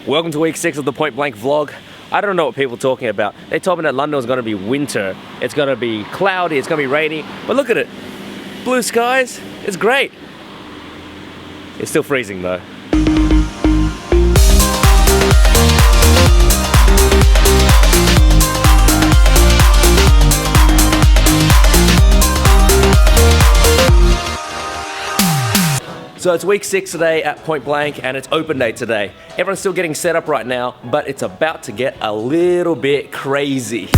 Welcome to week 6 of the Point Blank vlog. I don't know what people are talking about. They told me that London was going to be winter. It's going to be cloudy, it's going to be rainy. But look at it. Blue skies. It's great. It's still freezing though. So it's week 6 today at Point Blank and it's open day today. Everyone's still getting set up right now, but it's about to get a little bit crazy.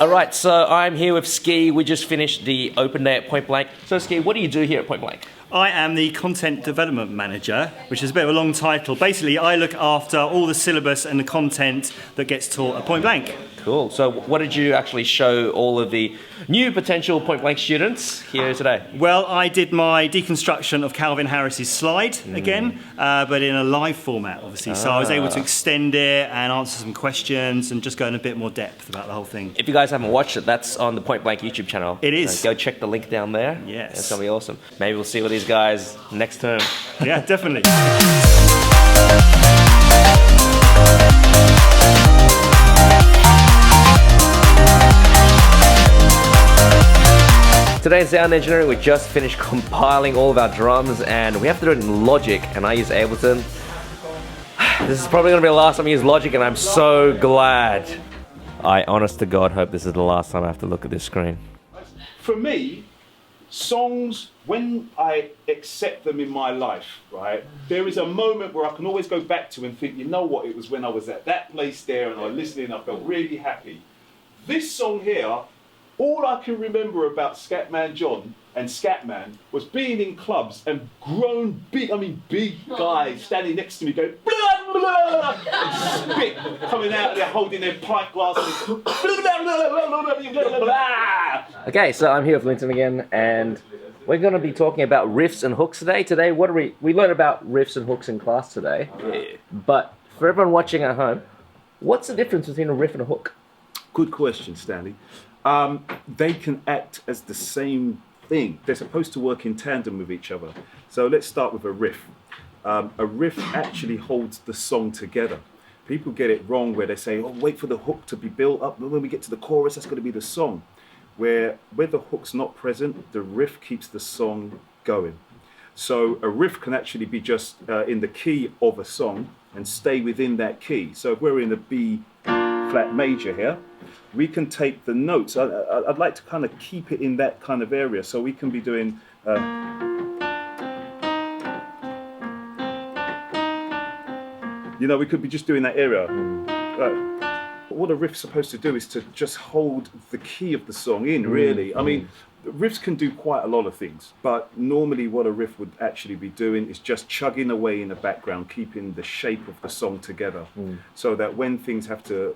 Alright, so I'm here with Ski. We just finished the open day at Point Blank. So Ski, what do you do here at Point Blank? I am the Content Development Manager, which is a bit of a long title. Basically, I look after all the syllabus and the content that gets taught at Point Blank. Cool. So what did you actually show all of the new potential Point Blank students here today? Well, I did my deconstruction of Calvin Harris's slide again, but in a live format, obviously. So I was able to extend it and answer some questions and just go in a bit more depth about the whole thing. If you guys haven't watched it, that's on the Point Blank YouTube channel. It is. So go check the link down there. Yes. It's going to be awesome. Maybe we'll see with these guys next term. Yeah, definitely. Today in sound engineering, we just finished compiling all of our drums and we have to do it in Logic, and I use Ableton. This is probably going to be the last time I use Logic and I'm so glad. I honest to God hope this is the last time I have to look at this screen. For me, songs, when I accept them in my life, right, there is a moment where I can always go back to and think, you know what, it was when I was at that place there and I was listening, I felt really happy. This song here, all I can remember about Scatman John and Scatman was being in clubs and grown big, big guys standing next to me going, blah, blah, and spit coming out of there holding their pint glasses. Blah, blah, blah. Okay, so I'm here with Linton again and we're going to be talking about riffs and hooks today. Today, what do we learned about riffs and hooks in class today. Yeah. But for everyone watching at home, what's the difference between a riff and a hook? Good question, Stanley. They can act as the same thing. They're supposed to work in tandem with each other. So let's start with a riff. A riff actually holds the song together. People get it wrong where they say, oh, wait for the hook to be built up. When we get to the chorus, that's going to be the song. Where the hook's not present, the riff keeps the song going. So a riff can actually be just in the key of a song and stay within that key. So if we're in the B flat major here, we can take the notes. I'd like to kind of keep it in that kind of area. So we can be doing... we could be just doing that area. What a riff's supposed to do is to just hold the key of the song in, really. Riffs can do quite a lot of things, but normally what a riff would actually be doing is just chugging away in the background, keeping the shape of the song together, so that when things have to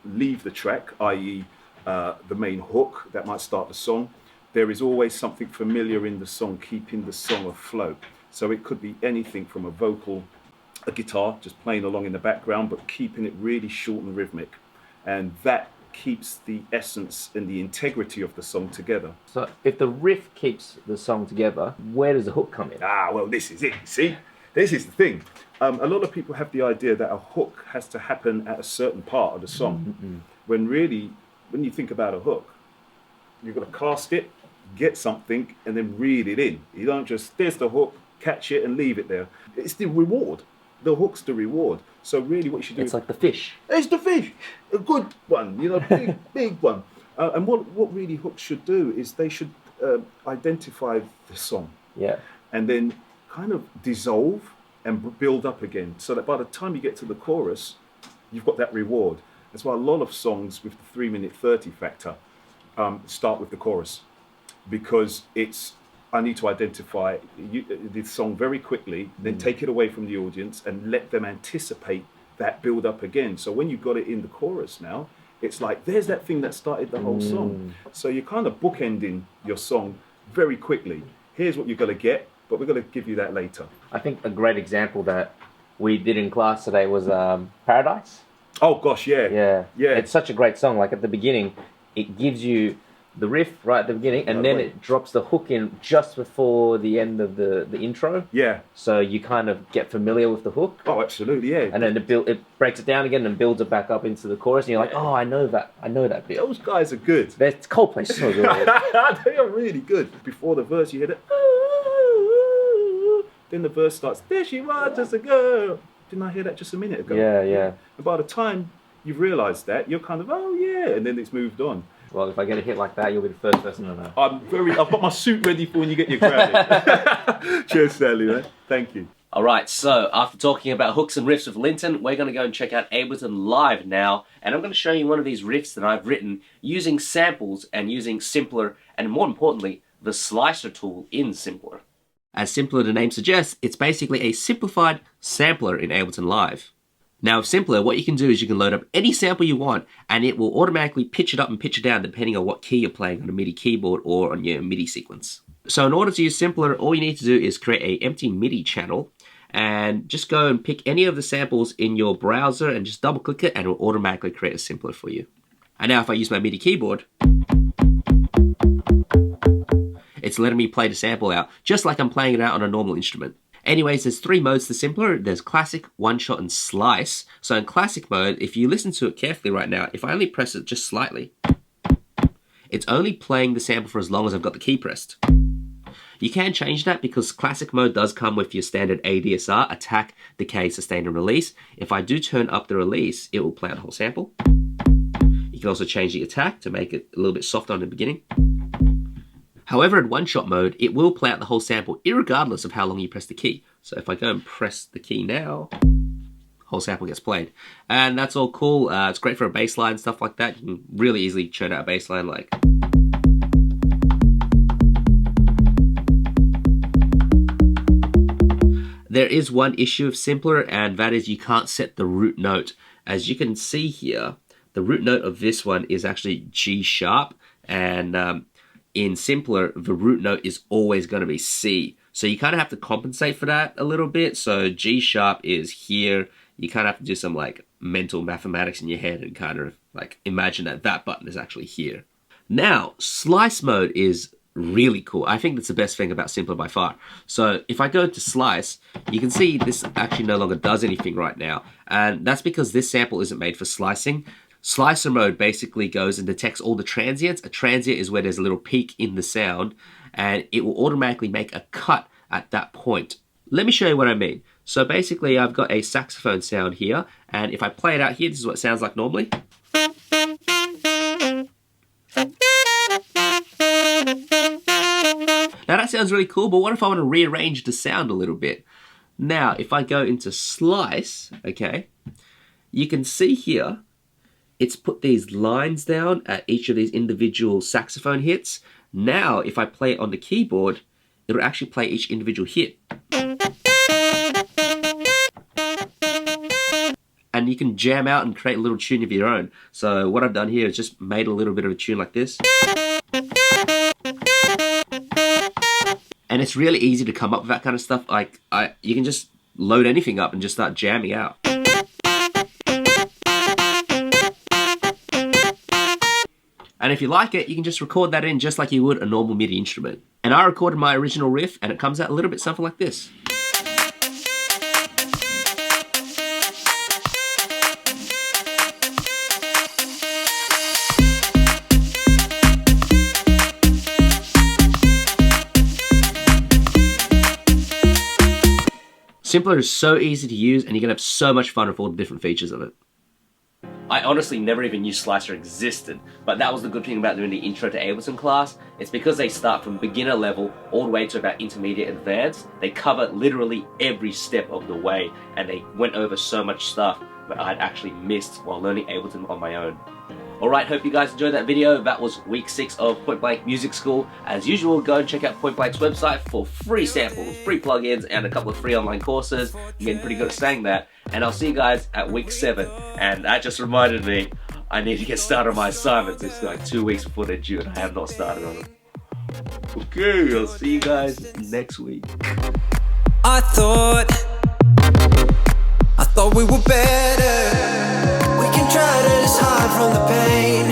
leave the track, i.e. The main hook that might start the song, there is always something familiar in the song keeping the song afloat. So it could be anything from a vocal, a guitar just playing along in the background, but keeping it really short and rhythmic. And that keeps the essence and the integrity of the song together. So if the riff keeps the song together, where does the hook come in? Well, this is it. See, this is the thing. A lot of people have the idea that a hook has to happen at a certain part of the song. When really, when you think about a hook, you've got to cast it, get something, and then reel it in. You don't just, there's the hook, catch it and leave it there. It's the reward. The hook's the reward. So really what you should do... It's like the fish. It's the fish. A good one, big one. And what really hooks should do is they should identify the song. Yeah. And then kind of dissolve and build up again. So that by the time you get to the chorus, you've got that reward. That's why a lot of songs with the 3:30 factor start with the chorus. Because it's... I need to identify the song very quickly, then take it away from the audience and let them anticipate that build up again. So when you've got it in the chorus now, it's like there's that thing that started the whole song. So you're kind of bookending your song very quickly. Here's what you're going to get, but we're going to give you that later. I think a great example that we did in class today was Paradise. Oh gosh, yeah. It's such a great song. Like at the beginning, it gives you the riff right at the beginning, and then it drops the hook in just before the end of the intro. Yeah. So you kind of get familiar with the hook. Oh, absolutely, yeah. And then it breaks it down again and builds it back up into the chorus, and you're like, oh, I know that bit. Those guys are good. Coldplay's so good. They are really good. Before the verse, you hear it. Then the verse starts. There she was, just a girl. Didn't I hear that just a minute ago? Yeah. And by the time you've realised that, you're kind of, oh yeah, and then it's moved on. Well, if I get a hit like that, you'll be the first person to know. I've got my suit ready for when you get your Grammy. Cheers, Stanley, man. Thank you. Alright, so after talking about hooks and riffs with Linton, we're going to go and check out Ableton Live now, and I'm going to show you one of these riffs that I've written using samples and using Simpler, and more importantly, the slicer tool in Simpler. As Simpler the name suggests, it's basically a simplified sampler in Ableton Live. Now with Simpler, what you can do is you can load up any sample you want, and it will automatically pitch it up and pitch it down depending on what key you're playing on a MIDI keyboard or on your MIDI sequence. So in order to use Simpler, all you need to do is create an empty MIDI channel, and just go and pick any of the samples in your browser and just double click it, and it will automatically create a Simpler for you. And now if I use my MIDI keyboard, it's letting me play the sample out, just like I'm playing it out on a normal instrument. Anyways, there's 3 modes to Simpler. There's Classic, One Shot, and Slice. So in Classic mode, if you listen to it carefully right now, if I only press it just slightly, it's only playing the sample for as long as I've got the key pressed. You can change that because Classic mode does come with your standard ADSR, attack, decay, sustain, and release. If I do turn up the release, it will play out the whole sample. You can also change the attack to make it a little bit softer in the beginning. However, in one-shot mode, it will play out the whole sample irregardless of how long you press the key. So if I go and press the key now, whole sample gets played. And that's all cool. It's great for a bass line, stuff like that. You can really easily churn out a bass line like... There is one issue of Simpler, and that is you can't set the root note. As you can see here, the root note of this one is actually G sharp, and in Simpler, the root note is always going to be C. So you kind of have to compensate for that a little bit. So G sharp is here. You kind of have to do some like mental mathematics in your head and kind of like imagine that that button is actually here. Now, slice mode is really cool. I think that's the best thing about Simpler by far. So if I go to slice, you can see this actually no longer does anything right now. And that's because this sample isn't made for slicing. Slicer mode basically goes and detects all the transients. A transient is where there's a little peak in the sound, and it will automatically make a cut at that point. Let me show you what I mean. So basically I've got a saxophone sound here, and if I play it out here, this is what it sounds like normally. Now that sounds really cool, but what if I want to rearrange the sound a little bit? Now, if I go into slice, okay, you can see here, it's put these lines down at each of these individual saxophone hits. Now, if I play it on the keyboard, it'll actually play each individual hit. And you can jam out and create a little tune of your own. So what I've done here is just made a little bit of a tune like this. And it's really easy to come up with that kind of stuff. Like, you can just load anything up and just start jamming out. And if you like it, you can just record that in just like you would a normal MIDI instrument. And I recorded my original riff, and it comes out a little bit something like this. Simpler is so easy to use, and you can have so much fun with all the different features of it. I honestly never even knew Slicer existed, but that was the good thing about doing the Intro to Ableton class. It's because they start from beginner level all the way to about intermediate advanced. They cover literally every step of the way, and they went over so much stuff that I'd actually missed while learning Ableton on my own. Alright, hope you guys enjoyed that video. That was week 6 of Point Blank Music School. As usual, go and check out Point Blank's website for free samples, free plugins, and a couple of free online courses. I'm getting pretty good at saying that. And I'll see you guys at week 7. And that just reminded me, I need to get started on my assignments. It's like 2 weeks before they're due and I have not started on them. Okay, I'll see you guys next week. I thought we were better. We can try to just hide from the pain.